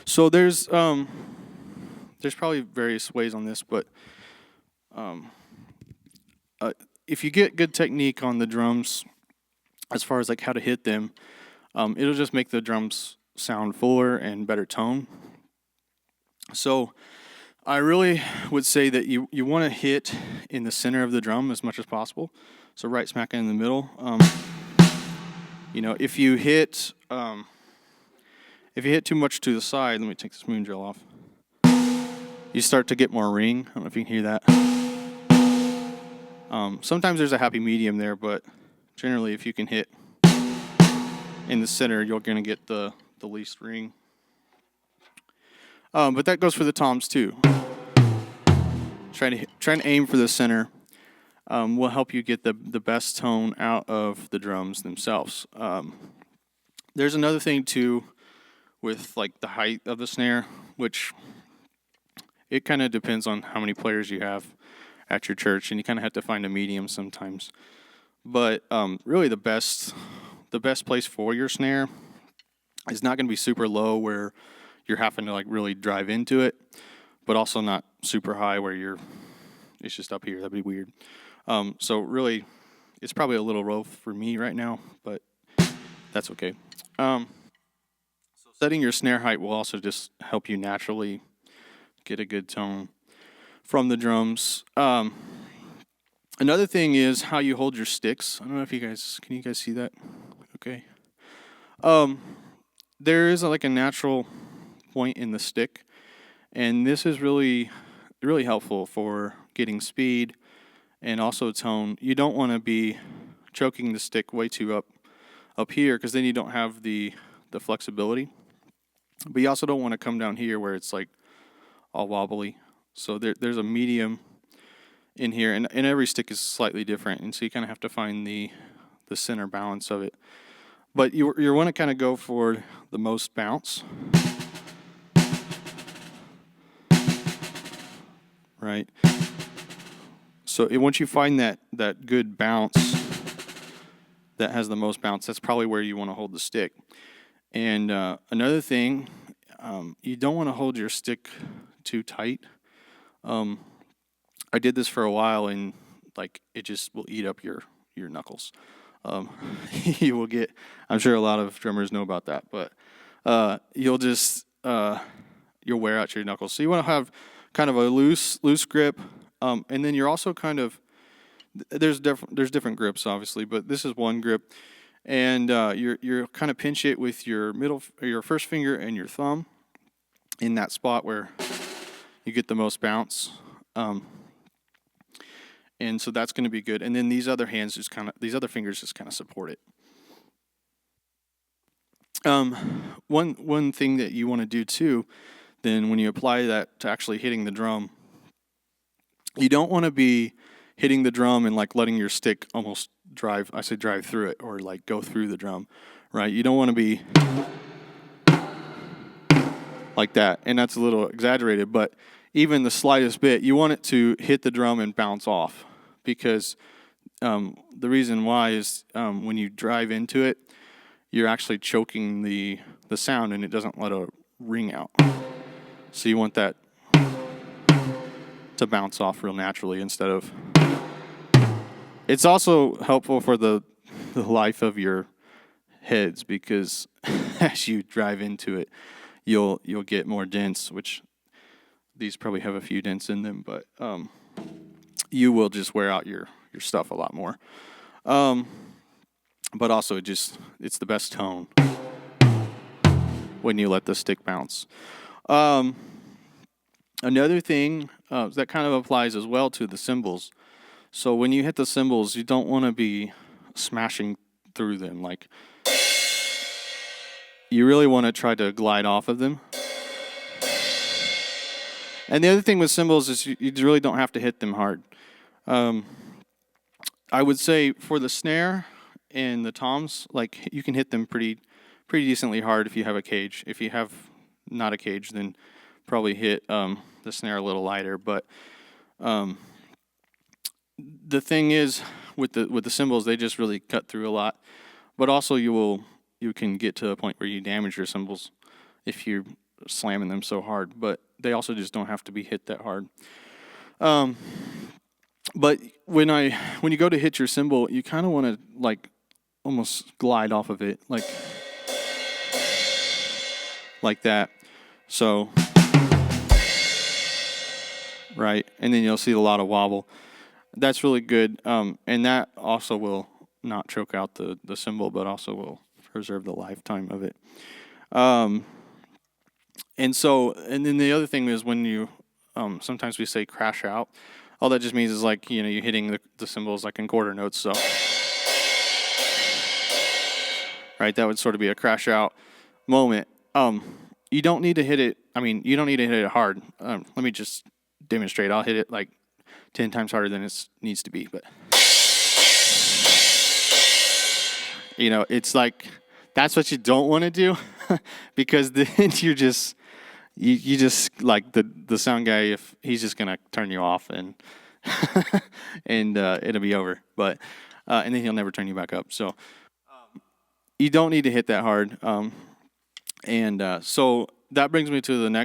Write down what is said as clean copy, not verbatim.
So there's probably various ways on this, but um, if you get good technique on the drums, as far as like how to hit them, it'll just make the drums sound fuller and better tone. So I really would say that you want to hit in the center of the drum as much as possible. So right smack in the middle. If you hit too much to the side, let me take this moon drill off. You start to get more ring. I don't know if you can hear that. Sometimes there's a happy medium there, but generally if you can hit in the center, you're going to get the least ring. But that goes for the toms too. Trying to aim for the center will help you get the best tone out of the drums themselves. There's another thing too with like the height of the snare, which it kind of depends on how many players you have at your church, and you kind of have to find a medium sometimes. But really the best place for your snare is not going to be super low where you're having to like really drive into it, but also not super high where it's just up here. That'd be weird. So really, it's probably a little low for me right now, but that's okay. So setting your snare height will also just help you naturally get a good tone from the drums. Another thing is how you hold your sticks. I don't know if can you guys see that? Okay. There is like a natural point in the stick, and this is really, really helpful for getting speed and also tone. You don't want to be choking the stick way too up here, because then you don't have the flexibility. But you also don't want to come down here where it's like all wobbly. So there's a medium in here, and every stick is slightly different, and so you kind of have to find the center balance of it. But you want to kind of go for the most bounce, right? So once you find that good bounce that has the most bounce, that's probably where you want to hold the stick. And another thing, you don't want to hold your stick too tight. I did this for a while, and like it just will eat up your knuckles. You will get, I'm sure a lot of drummers know about that, but you'll wear out your knuckles. So you want to have kind of a loose grip, and then you're also kind of, there's different grips obviously, but this is one grip, and you're kind of pinch it with your first finger and your thumb in that spot where you get the most bounce. And so that's going to be good. And then these other fingers just kind of support it. One thing that you want to do too, then when you apply that to actually hitting the drum, you don't want to be hitting the drum and like letting your stick almost drive through it, or like go through the drum, right? You don't want to be like that. And that's a little exaggerated, but even the slightest bit, you want it to hit the drum and bounce off. Because the reason why is when you drive into it, you're actually choking the sound, and it doesn't let a ring out. So you want that to bounce off real naturally instead of... It's also helpful for the life of your heads, because as you drive into it, you'll get more dents, which these probably have a few dents in them, but... you will just wear out your stuff a lot more. But also it's the best tone when you let the stick bounce. Another thing that kind of applies as well to the cymbals. So when you hit the cymbals, you don't want to be smashing through them. Like, you really want to try to glide off of them. And the other thing with cymbals is you really don't have to hit them hard. I would say for the snare and the toms, like, you can hit them pretty decently hard if you have a cage. If you have not a cage, then probably hit the snare a little lighter. But the thing is with the cymbals, they just really cut through a lot. But also you can get to a point where you damage your cymbals if you slamming them so hard, but they also just don't have to be hit that hard. But when you go to hit your cymbal, you kind of want to like almost glide off of it, like that. So, right, and then you'll see a lot of wobble. That's really good, and that also will not choke out the cymbal, but also will preserve the lifetime of it. And then the other thing is when you, sometimes we say crash out. All that just means is like, you're hitting the cymbals like in quarter notes. So, right, that would sort of be a crash out moment. You don't need to hit it. I mean, you don't need to hit it hard. Let me just demonstrate. I'll hit it like 10 times harder than it needs to be. But, it's like, that's what you don't want to do because then you just like the sound guy, if he's just going to turn you off and and it'll be over. But and then he'll never turn you back up. So you don't need to hit that hard. So that brings me to the next